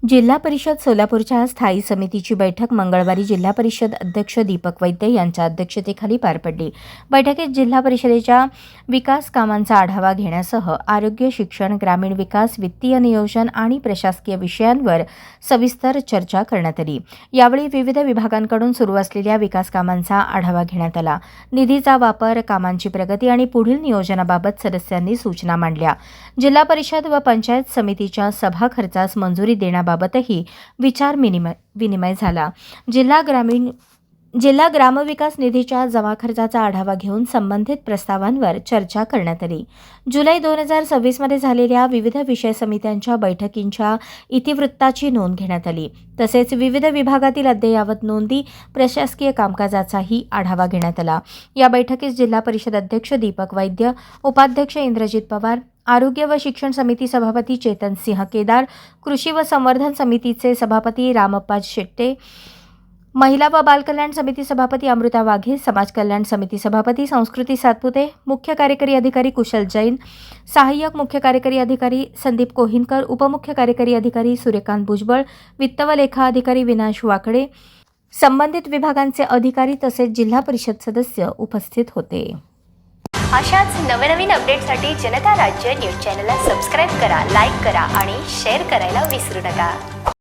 जिल्हा परिषद सोलापूरच्या स्थायी समितीची बैठक मंगळवारी जिल्हा परिषद अध्यक्ष दीपक वैद्य यांच्या अध्यक्षतेखाली पार पडली। बैठकीत जिल्हा परिषदेच्या विकास कामांचा आढावा घेण्यासह आरोग्य, शिक्षण, ग्रामीण विकास, वित्तीय नियोजन आणि प्रशासकीय विषयांवर सविस्तर चर्चा करण्यात आली। यावेळी विविध विभागांकडून सुरू असलेल्या विकास कामांचा आढावा घेण्यात आला। निधीचा वापर, कामांची प्रगती आणि पुढील नियोजनाबाबत सदस्यांनी सूचना मांडल्या। जिल्हा परिषद व पंचायत समितीच्या सभा खर्चास मंजुरी देण्याबाबतही विचार विनिमय झाला। जिल्हा ग्रामविकास निधीच्या जमा खर्चाचा आढावा घेऊन संबंधित प्रस्तावांवर चर्चा करण्यात आली। जुलै 2026 मध्ये झालेल्या विविध विषय समित्यांच्या बैठकींच्या इतिवृत्ताची नोंद घेण्यात आली। तसेच विविध विभागातील अद्ययावत नोंदी, प्रशासकीय कामकाजाचाही आढावा घेण्यात आला। या बैठकीस जिल्हा परिषद अध्यक्ष दीपक वैद्य, उपाध्यक्ष इंद्रजित पवार, आरोग्य व शिक्षण समिती सभापती चेतन सिंह केदार, कृषी व संवर्धन समितीचे सभापती रामप्पा शेट्टे, महिला व बाल कल्याण समिती सभापती अमृता वाघे, समाज कल्याण समिती सभापती संस्कृती सातपुते, मुख्य कार्यकारी अधिकारी कुशल जैन, सहाय्यक मुख्य कार्यकारी अधिकारी संदीप कोहिनकर, उपमुख्य कार्यकारी अधिकारी सूर्यकांत भुजबळ, वित्त व लेखा अधिकारी विनाश वाकडे, संबंधित विभागांचे अधिकारी तसेच जिल्हा परिषद सदस्य उपस्थित होते। अशाच नवनवीन अपडेटसाठी जनता राज्य न्यूज चॅनलला सबस्क्राईब करा, लाईक करा आणि शेअर करायला विसरू नका।